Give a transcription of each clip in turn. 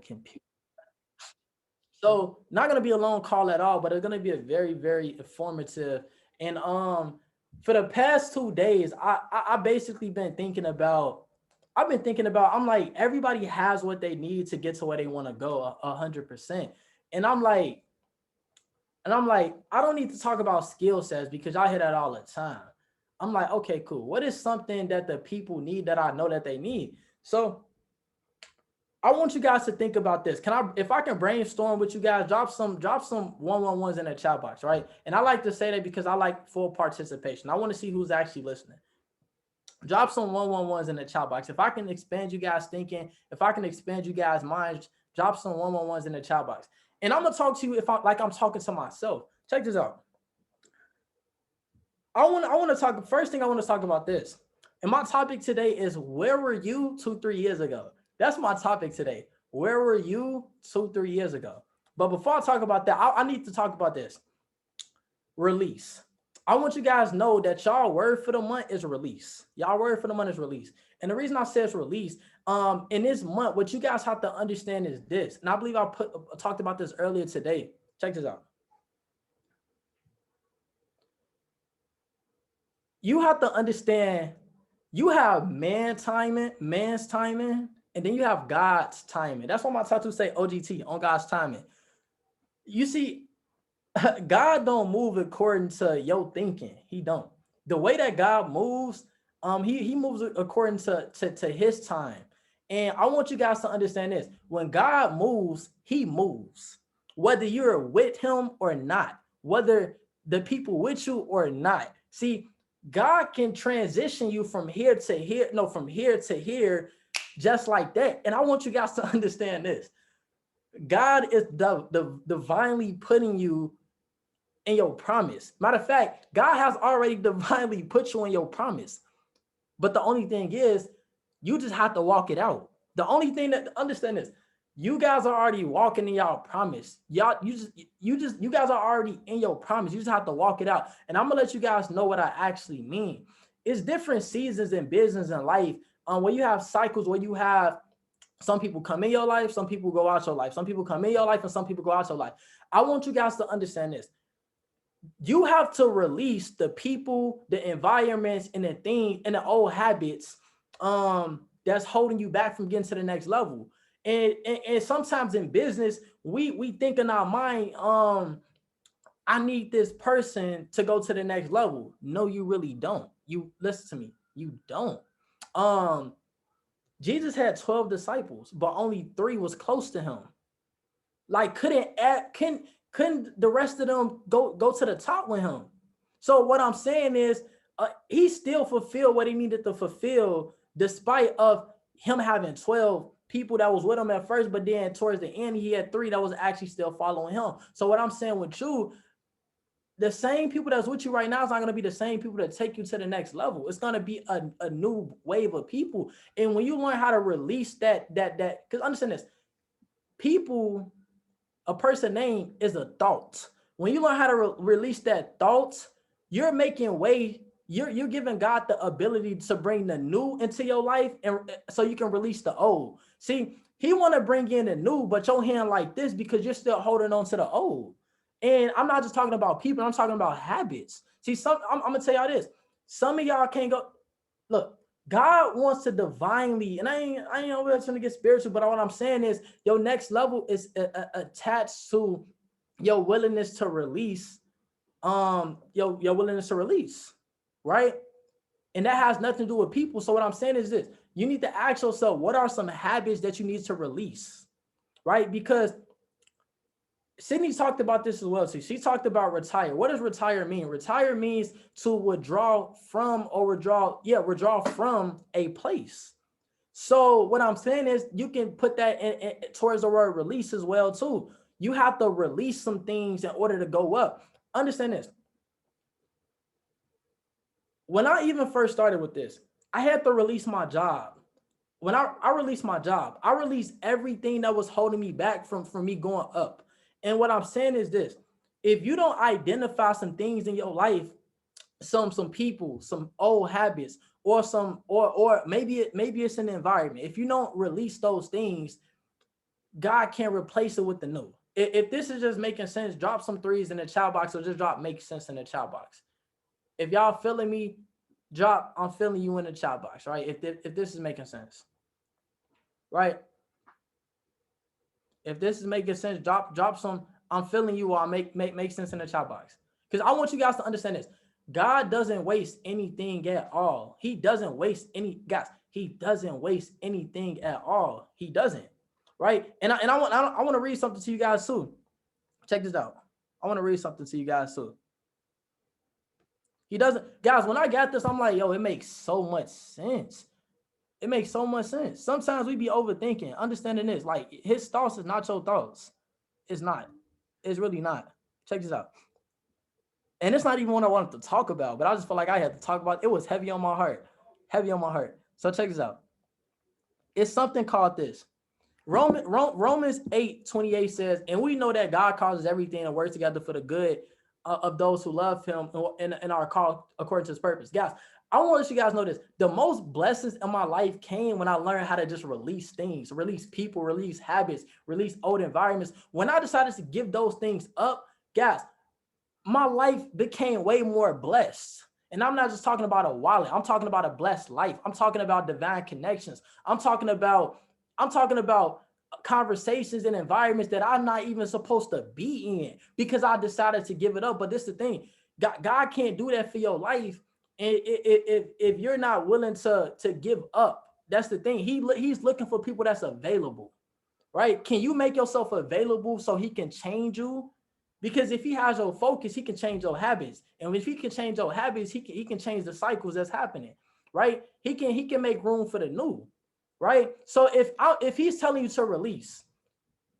computer. So not gonna be a long call at all, but it's gonna be a very, very informative. And for the past 2 days, I basically been thinking about. I've been thinking about. I'm like, everybody has what they need to get to where they want to go, 100%. And I'm like, I don't need to talk about skill sets because I hear that all the time. I'm like, okay, cool. What is something that the people need that I know that they need? So I want you guys to think about this. Can I, if I can brainstorm with you guys, drop some 111s in the chat box, right? And I like to say that because I like full participation. I want to see who's actually listening. Drop some 111s in the chat box. If I can expand you guys thinking, if I can expand you guys minds, drop some 111s in the chat box. And I'm gonna talk to you if I like I'm talking to myself. Check this out. I want to talk. First thing I want to talk about this. And my topic today is where were you 2, 3 years ago? That's my topic today. Where were you 2, 3 years ago? But before I talk about that, I need to talk about this. Release. I want you guys to know that y'all word for the month is release. Y'all word for the month is release. And the reason I say it's release, in this month, what you guys have to understand is this. And I believe talked about this earlier today. Check this out. You have to understand you have man's timing, and then you have God's timing. That's why my tattoo say OGT, on God's timing. You see, God don't move according to your thinking. He don't. The way that God moves, he moves according to his time. And I want you guys to understand this. When God moves, he moves. Whether you're with him or not, whether the people with you or not. See, God can transition you from here to here, no, from here to here, just like that. And I want you guys to understand this. God is the divinely putting you in your promise. Matter of fact, God has already divinely put you in your promise. But the only thing is, you just have to walk it out. The only thing that understand is, you guys are already walking in y'all promise. Y'all, you guys are already in your promise. You just have to walk it out. And I'm gonna let you guys know what I actually mean. It's different seasons in business and life. Where you have cycles, where you have some people come in your life, some people go out your life. Some people come in your life, and some people go out your life. I want you guys to understand this. You have to release the people, the environments, and the thing and the old habits that's holding you back from getting to the next level. And sometimes in business, we think in our mind, I need this person to go to the next level. No, you really don't. You listen to me. You don't. Um, Jesus had 12 disciples, but only three was close to him. Like couldn't the rest of them go to the top with him? So what I'm saying is, he still fulfilled what he needed to fulfill, despite of him having 12 people that was with him at first, but then towards the end he had three that was actually still following him. So what I'm saying with you, the same people that's with you right now is not going to be the same people that take you to the next level. It's going to be a new wave of people. And when you learn how to release that because understand this, people, a person name is a thought. When you learn how to release that thought, you're making way. You're giving God the ability to bring the new into your life, and so you can release the old. See, he want to bring in the new, but your hand like this because you're still holding on to the old. And I'm not just talking about people. I'm talking about habits. See, I'm gonna tell y'all this. Some of y'all can't go. Look, God wants to divinely, and I ain't always trying to get spiritual, but what I'm saying is your next level is attached to your willingness to release, your willingness to release, right? And that has nothing to do with people. So what I'm saying is this: you need to ask yourself, what are some habits that you need to release, right? Because Sydney talked about this as well. So she talked about retire. What does retire mean? Retire means to withdraw from or withdraw from a place. So what I'm saying is you can put that in towards the word release as well too. You have to release some things in order to go up. Understand this. When I even first started with this, I had to release my job. When I released my job, I released everything that was holding me back from me going up. And what I'm saying is this: if you don't identify some things in your life, some people, some old habits, or maybe it's an environment. If you don't release those things, God can't replace it with the new. If this is just making sense, drop some threes in the chat box, or just drop make sense in the chat box. If y'all feeling me, drop I'm feeling you in the chat box, right? If this is making sense, right? If this is making sense, drop some I'm feeling you, or make sense in the chat box. Because I want you guys to understand this. God doesn't waste anything at all. He doesn't waste any, guys. He doesn't waste anything at all. He doesn't, right? And I want to read something to you guys too. Check this out. I want to read something to you guys too. He doesn't, guys. When I got this, I'm like, yo, it makes so much sense. It makes so much sense. Sometimes we be overthinking. Understanding this, like his thoughts is not your thoughts. It's not. It's really not. Check this out. And it's not even what I wanted to talk about, but I just felt like I had to talk about it. It was heavy on my heart. Heavy on my heart. So check this out. It's something called this. Romans 8:28 says, and we know that God causes everything to work together for the good of those who love him and are called according to his purpose. Guys, I want to let you guys know this. The most blessings in my life came when I learned how to just release things, release people, release habits, release old environments. When I decided to give those things up, guys, my life became way more blessed. And I'm not just talking about a wallet. I'm talking about a blessed life. I'm talking about divine connections. I'm talking about conversations and environments that I'm not even supposed to be in because I decided to give it up. But this is the thing. God can't do that for your life. And if you're not willing to give up, that's the thing. He's looking for people that's available, right? Can you make yourself available so he can change you? Because if he has your focus, he can change your habits. And if he can change your habits, he can change the cycles that's happening, right? He can make room for the new, right? So if he's telling you to release,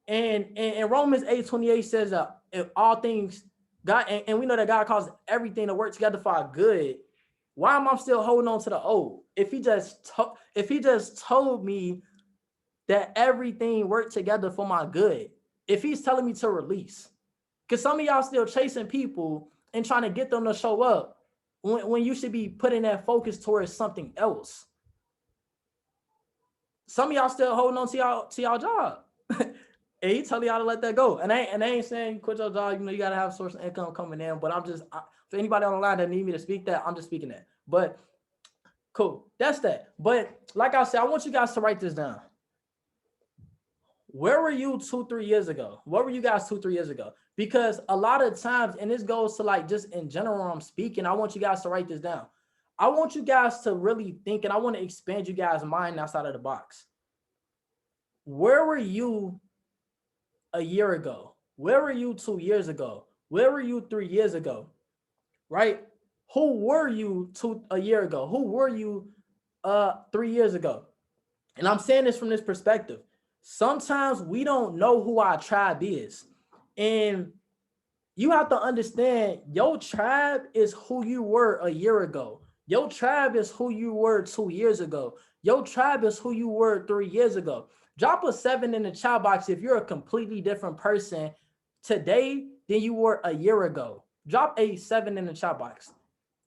and Romans 8:28 says if all things God, and we know that God calls everything to work together for our good, why am I still holding on to the old? If he just told me that everything worked together for my good, if he's telling me to release. Because some of y'all still chasing people and trying to get them to show up when you should be putting that focus towards something else. Some of y'all still holding on to y'all job. And he telling y'all to let that go. And I ain't saying quit your job. You know, you got to have a source of income coming in. But for anybody on the line that need me to speak that, I'm just speaking that. But cool. That's that. But like I said, I want you guys to write this down. Where were you 2-3 years ago? What were you guys 2-3 years ago? Because a lot of times, and this goes to like just in general, I'm speaking, I want you guys to write this down. I want you guys to really think, and I want to expand you guys' mind outside of the box. Where were you a year ago? Where were you 2 years ago? Where were you 3 years ago? Right? Who were you a year ago? Who were you 3 years ago? And I'm saying this from this perspective. Sometimes we don't know who our tribe is. And you have to understand your tribe is who you were a year ago. Your tribe is who you were 2 years ago. Your tribe is who you were 3 years ago. Drop a 7 in the chat box if you're a completely different person today than you were a year ago. Drop a 7 in the chat box,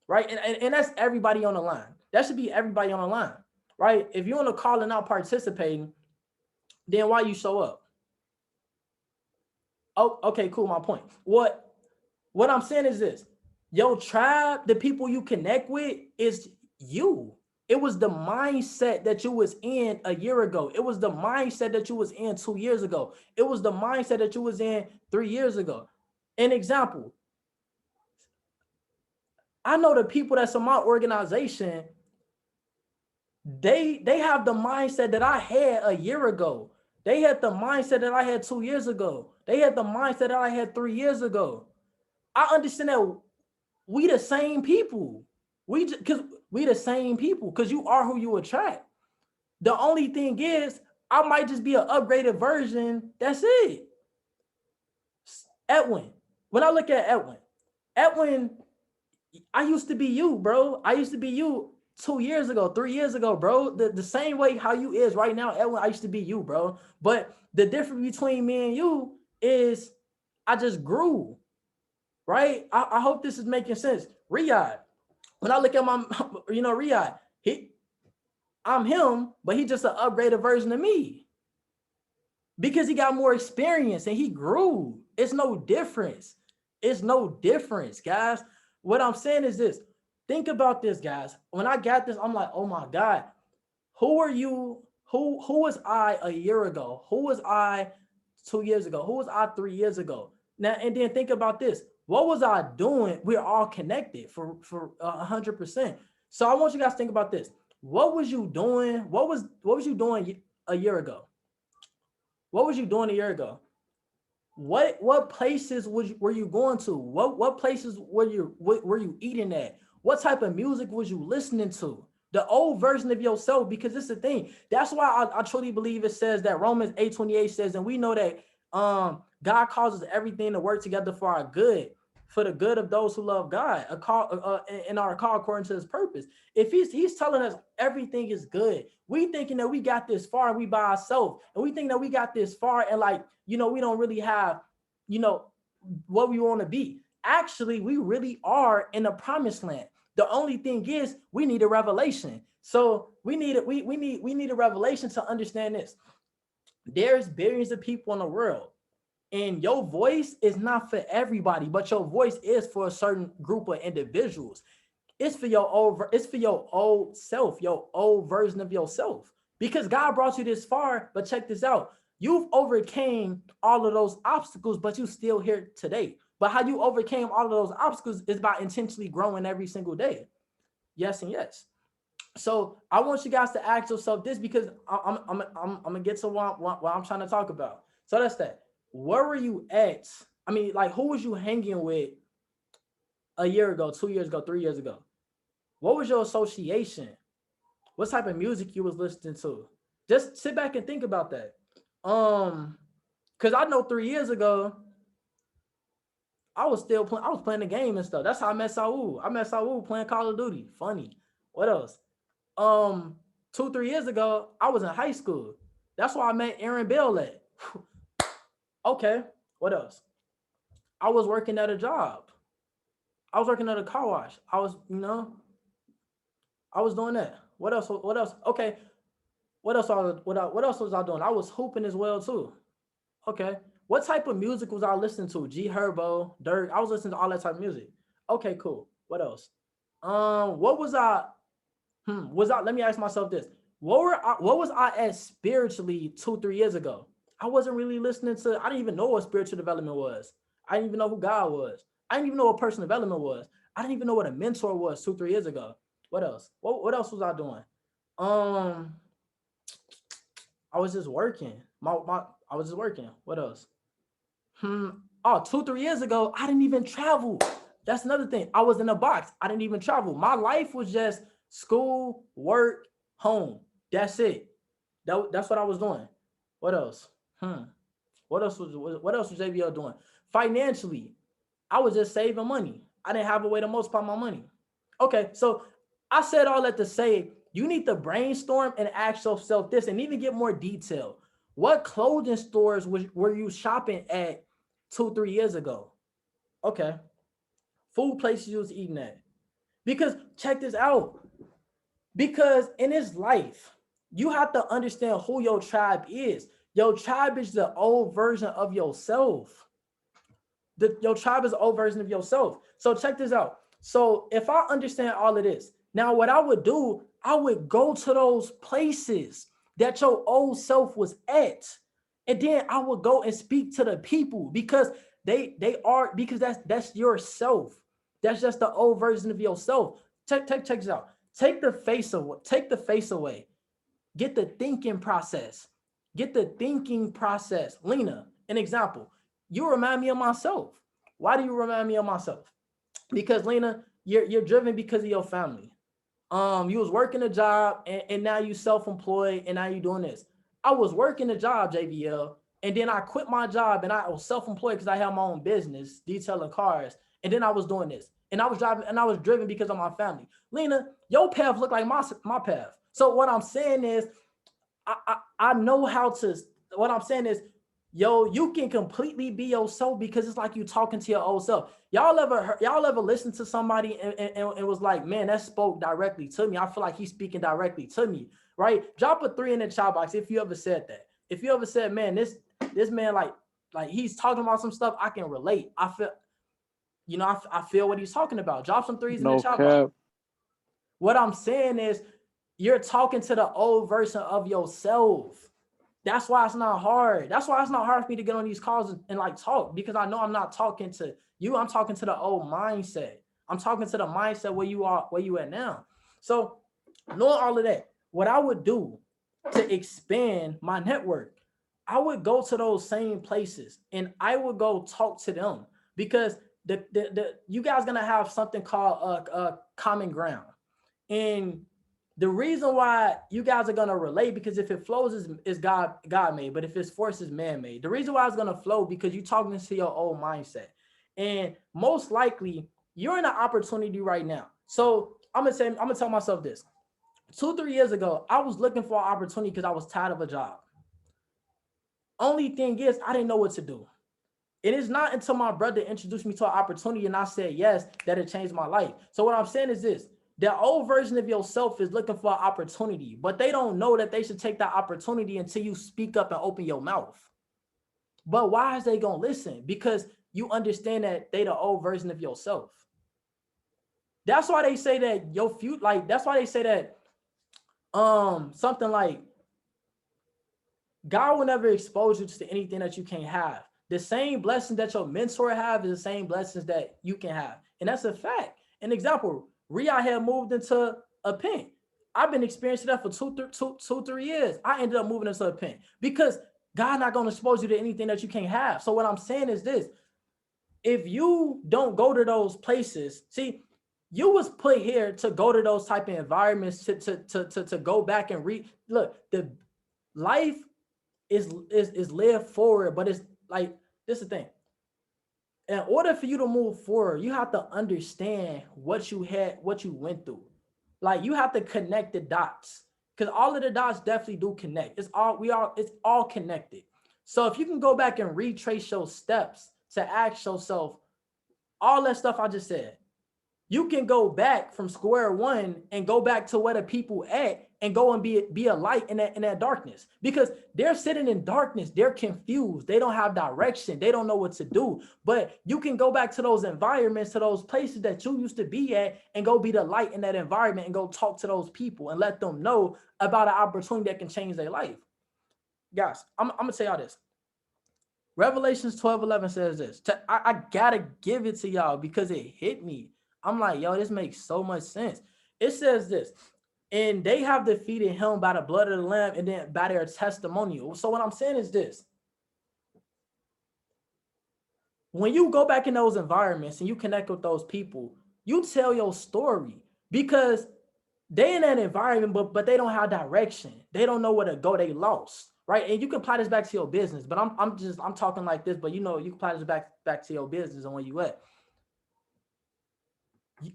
right? And that's everybody on the line. That should be everybody on the line, right? If you're on the call and not participating, then why you show up? Oh, okay, cool. My point. What I'm saying is this: your tribe, the people you connect with, is you. It was the mindset that you was in a year ago. It was the mindset that you was in 2 years ago. It was the mindset that you was in 3 years ago. An example: I know the people that's in my organization. They have the mindset that I had a year ago. They had the mindset that I had 2 years ago. They had the mindset that I had 3 years ago. I understand that we the same people. We the same people because you are who you attract. The only thing is, I might just be an upgraded version. That's it. Edwin. When I look at Edwin, I used to be you, bro. I used to be you 2 years ago, 3 years ago, bro. The same way how you is right now, Edwin, I used to be you, bro. But the difference between me and you is I just grew, right? I hope this is making sense. Riyadh, when I look at my, Riyadh, I'm him, but he's just an upgraded version of me. because he got more experience and he grew. It's no difference. It's no difference, guys. What I'm saying is this. Think about this, guys. When I got this, I'm like, oh my God, who are you? Who was I a year ago? Who was I 2 years ago? Who was I 3 years ago? Now, and then think about this. What was I doing? We're all connected for 100%. So I want you guys to think about this. What was you doing? What was you doing a year ago? What was you doing a year ago? What places were you going to? What places were you eating at? What type of music was you listening to? The old version of yourself, because it's the thing. That's why I truly believe it says that Romans 8:28 says, and we know that God causes everything to work together for our good, for the good of those who love God, and are called according to his purpose. If he's telling us everything is good, we thinking that we got this far and we by ourselves, and we think that we got this far and like, we don't really have, you know, what we want to be. Actually, we really are in the promised land. The only thing is we need a revelation. So we need a revelation to understand this. There's billions of people in the world, and your voice is not for everybody, but your voice is for a certain group of individuals. It's for your old self, your old version of yourself. Because God brought you this far, but check this out. You've overcame all of those obstacles, but you still here today. But how you overcame all of those obstacles is by intentionally growing every single day. Yes and yes. So I want you guys to ask yourself this, because I'm gonna get to what I'm trying to talk about. So that's that. Where were you at? I mean, like, who was you hanging with a year ago, 2 years ago, 3 years ago? What was your association? What type of music you was listening to? Just sit back and think about that. Um, because I know 3 years ago I was still playing. I was playing the game and stuff. That's how I met Saul. I met Saul playing Call of Duty. Funny. What else? Um, 2, 3 years ago, I was in high school. That's why I met Aaron Bell at. Okay. What else? I was working at a job. I was working at a car wash. I was doing that. What else? What else? Okay. What else was I doing? I was hooping as well too. Okay. What type of music was I listening to? G Herbo, Dirk. I was listening to all that type of music. Okay, cool. What else? What was I? Was I? Let me ask myself this: What was I at spiritually 2, 3 years ago? I wasn't really listening to. I didn't even know what spiritual development was. I didn't even know who God was. I didn't even know what personal development was. I didn't even know what a mentor was 2, 3 years ago. What else? What else was I doing? Um, I was just working. I was just working. What else? Hmm. Oh, 2, 3 years ago, I didn't even travel. That's another thing. I was in a box. I didn't even travel. My life was just school, work, home. That's it. That's what I was doing. What else? Hmm. What else was JBL doing? Financially, I was just saving money. I didn't have a way to multiply my money. Okay, so I said all that to say you need to brainstorm and ask yourself this and even get more detail. What clothing stores were you shopping at 2, 3 years ago? Okay. Food places you was eating at. Because check this out. Because in this life, you have to understand who your tribe is. Your tribe is the old version of yourself. Your tribe is the old version of yourself. So check this out. So if I understand all of this, now what I would do, I would go to those places that your old self was at. And then I would go and speak to the people because because that's yourself. That's just the old version of yourself. Check this out. Take the face away. Take the face away. Get the thinking process. Get the thinking process. Lena, an example. You remind me of myself. Why do you remind me of myself? Because Lena, you're driven because of your family. You was working a job and now you self-employed and now you doing this. I was working a job, JVL, and then I quit my job and I was self-employed because I had my own business, detailing cars, and then I was doing this. And I was driving and I was driven because of my family. Lena, your path looked like my path. So what I'm saying is I know how to. What I'm saying is, yo, you can completely be yourself because it's like you talking to your old self. Y'all ever listen to somebody and was like, man, that spoke directly to me. I feel like he's speaking directly to me, right? Drop a 3 in the chat box if you ever said that. If you ever said, man, this man, like he's talking about some stuff I can relate. I feel, I feel what he's talking about. Drop some threes in the No chat box. cap. What I'm saying is, you're talking to the old version of yourself. That's why it's not hard. That's why it's not hard for me to get on these calls and like talk, because I know I'm not talking to you. I'm talking to the old mindset. I'm talking to the mindset where you are, where you at now. So knowing all of that, what I would do to expand my network, I would go to those same places and I would go talk to them, because the you guys gonna have something called a common ground. And the reason why you guys are gonna relate, because if it flows is God made, but if it's forced is man made. The reason why it's gonna flow because you're talking to your old mindset, and most likely you're in an opportunity right now. So I'm gonna tell myself this: 2-3 years ago, I was looking for an opportunity because I was tired of a job. Only thing is, I didn't know what to do. It is not until my brother introduced me to an opportunity and I said yes that it changed my life. So what I'm saying is this: the old version of yourself is looking for an opportunity, but they don't know that they should take that opportunity until you speak up and open your mouth. But why is they gonna listen? Because you understand that they the old version of yourself. That's why they say that your future, like that's why they say that something like God will never expose you to anything that you can't have. The same blessings that your mentor have is the same blessings that you can have. And that's a fact. An example, Riyadh had moved into a pen. I've been experiencing that for 3 years. I ended up moving into a pen because God not going to expose you to anything that you can't have. So what I'm saying is this: if you don't go to those places, see, you was put here to go to those type of environments to go back and read. Look, the life is live forward, but it's like this is the thing. In order for you to move forward, you have to understand what you had, what you went through. Like you have to connect the dots, because all of the dots definitely do connect. It's all connected. So if you can go back and retrace your steps to ask yourself all that stuff I just said, you can go back from square one and go back to where the people at and go and be a light in that darkness, because they're sitting in darkness. They're confused. They don't have direction. They don't know what to do. But you can go back to those environments, to those places that you used to be at, and go be the light in that environment and go talk to those people and let them know about an opportunity that can change their life. Guys, I'm gonna tell y'all this. Revelations 12:11 says this. I gotta give it to y'all because it hit me. I'm like, yo, this makes so much sense. It says this: and they have defeated him by the blood of the Lamb and then by their testimonial. So what I'm saying is this: when you go back in those environments and you connect with those people, you tell your story, because they in that environment, but they don't have direction. They don't know where to go. They lost, right? And you can apply this back to your business, but I'm talking like this, but you can apply this back to your business and where you at.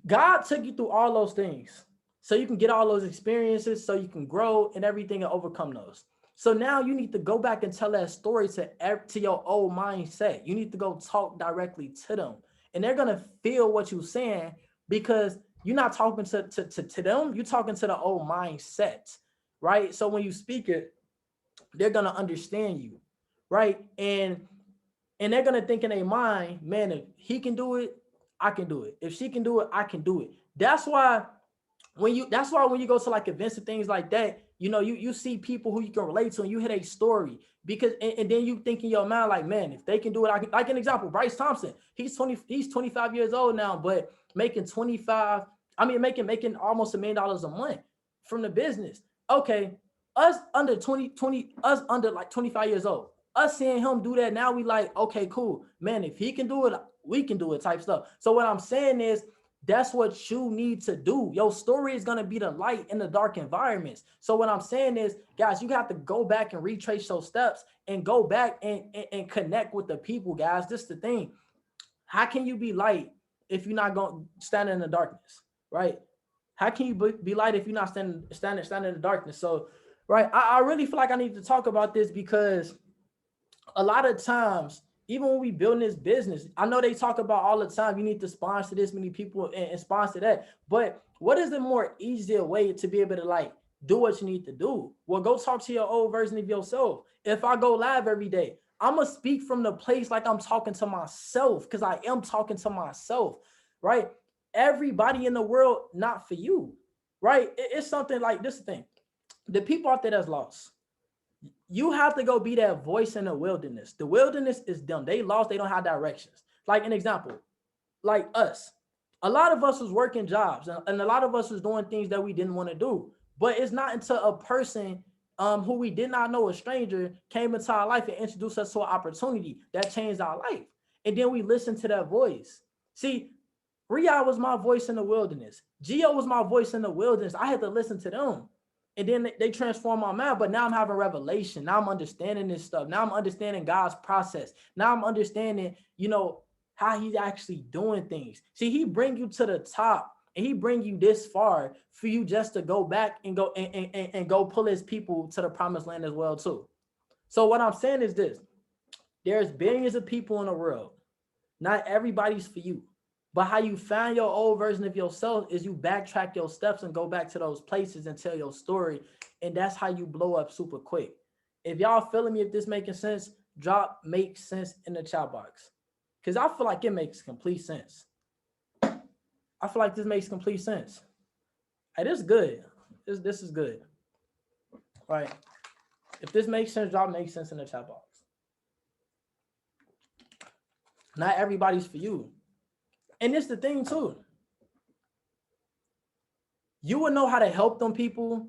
God took you through all those things so you can get all those experiences, so you can grow and everything and overcome those. So now you need to go back and tell that story to your old mindset. You need to go talk directly to them, and they're gonna feel what you're saying, because you're not talking to them. You're talking to the old mindset, right? So when you speak it, they're gonna understand you, right? And they're gonna think in their mind, man, if he can do it, I can do it. If she can do it, I can do it. That's why when you go to like events and things like that, you see people who you can relate to and you hear a story, because and then you think in your mind like, man, if they can do it, I can. Like an example, Bryce Thompson, he's 25 years old now, but making making almost $1 million a month from the business. Okay, us under us under like 25 years old, us seeing him do that now, we like, okay, cool, man, if he can do it, we can do it type stuff. So what I'm saying is, that's what you need to do. Your story is going to be the light in the dark environments. So what I'm saying is, guys, you have to go back and retrace those steps and go back and connect with the people, guys. This is the thing. How can you be light if you're not going to stand in the darkness, right? How can you be light if you're not standing in the darkness? So, right, I really feel like I need to talk about this, because a lot of times, even when we building this business, I know they talk about all the time, you need to sponsor this many people and sponsor that. But what is the more easier way to be able to like do what you need to do? Well, go talk to your old version of yourself. If I go live every day, I'm going to speak from the place like I'm talking to myself, because I am talking to myself, right? Everybody in the world, not for you, right? It's something like this thing. The people out there that's lost, you have to go be that voice in the wilderness. The wilderness is them. They lost. They don't have directions. Like an example, like us. A lot of us was working jobs, and a lot of us was doing things that we didn't want to do. But it's not until a person who we did not know, a stranger, came into our life and introduced us to an opportunity that changed our life. And then we listened to that voice. See, Riyadh was my voice in the wilderness. Gio was my voice in the wilderness. I had to listen to them. And then they transformed my mind. But now I'm having revelation. Now I'm understanding this stuff. Now I'm understanding God's process. Now I'm understanding, how he's actually doing things. See, he bring you to the top, and he bring you this far for you just to go back and go and go pull his people to the promised land as well too. So what I'm saying is this: there's billions of people in the world. Not everybody's for you. But how you find your old version of yourself is you backtrack your steps and go back to those places and tell your story. And that's how you blow up super quick. If y'all feeling me, if this making sense, drop "makes sense" in the chat box. Because I feel like it makes complete sense. I feel like this makes complete sense. Hey, this is good. This is good. All right. If this makes sense, drop "makes sense" in the chat box. Not everybody's for you. And it's the thing too. You will know how to help them people.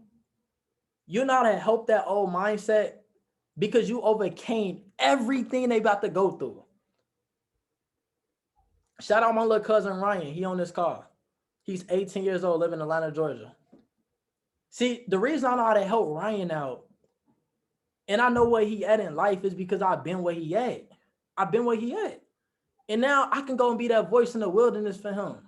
You know how to help that old mindset because you overcame everything they about to go through. Shout out my little cousin Ryan. He on this call. He's 18 years old, living in Atlanta, Georgia. See, the reason I know how to help Ryan out, and I know where he at in life, is because I've been where he at. I've been where he at. And now I can go and be that voice in the wilderness for him.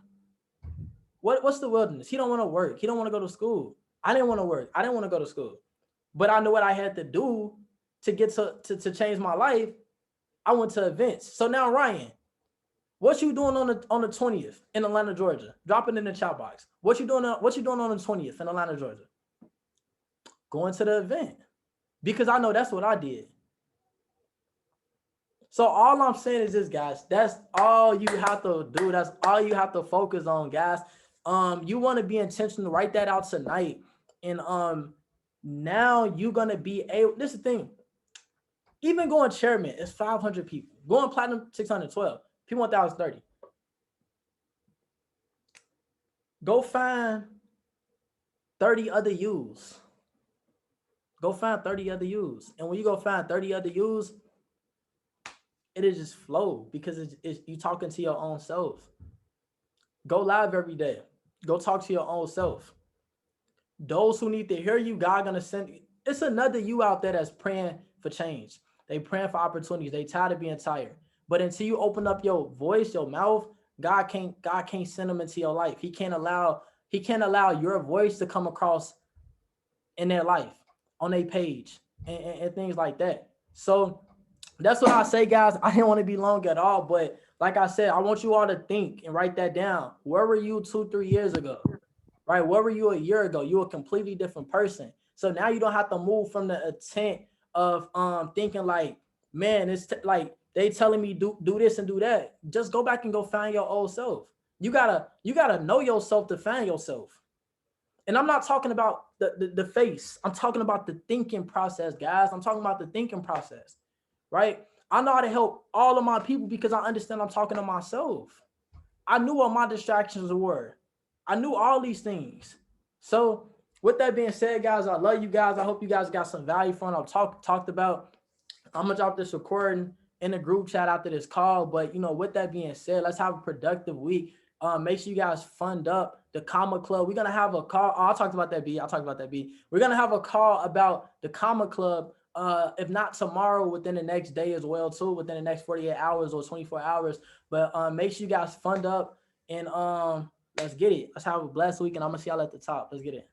What's the wilderness? He don't want to work. He don't want to go to school. I didn't want to work. I didn't want to go to school. But I knew what I had to do to get to change my life. I went to events. So now, Ryan, what you doing on the 20th in Atlanta, Georgia? Drop it in the chat box. What you doing on the 20th in Atlanta, Georgia? Going to the event. Because I know that's what I did. So all I'm saying is this, guys. That's all you have to do. That's all you have to focus on, guys. You want to be intentional. Write that out tonight. And now you're gonna be able. This is the thing. Even going chairman is 500 people. Going platinum 612. P1030. Go find 30 other U's. Go find 30 other U's. And when you go find 30 other U's, it'll just flow because it's you talking to your own self. Go live every day. Go talk to your own self. Those who need to hear you, God gonna send. It's another you out there that's praying for change. They praying for opportunities. They tired of being tired. But until you open up your voice, your mouth, God can't send them into your life. He can't allow your voice to come across in their life, on their page, and things like that. So that's what I say, guys. I didn't want to be long at all, but like I said, I want you all to think and write that down. Where were you 2-3 years ago? Right? Where were you a year ago? You were a completely different person. So now you don't have to move from the intent of thinking like, man, it's like they telling me do this and do that. Just go back and go find your old self. You gotta know yourself to find yourself. And I'm not talking about the face. I'm talking about the thinking process, guys. I'm talking about the thinking process. Right? I know how to help all of my people because I understand I'm talking to myself. I knew what my distractions were. I knew all these things. So with that being said, guys, I love you guys. I hope you guys got some value from what I've talked about. I'm going to drop this recording in the group chat after this call. But, with that being said, let's have a productive week. Make sure you guys fund up the Comma Club. We're going to have a call. Oh, I talked about that, B. We're going to have a call about the Comma Club. If not tomorrow, within the next day as well too, within the next 48 hours or 24 hours. But make sure you guys fund up and let's get it. Let's have a blessed week, and I'm gonna see y'all at the top. Let's get it.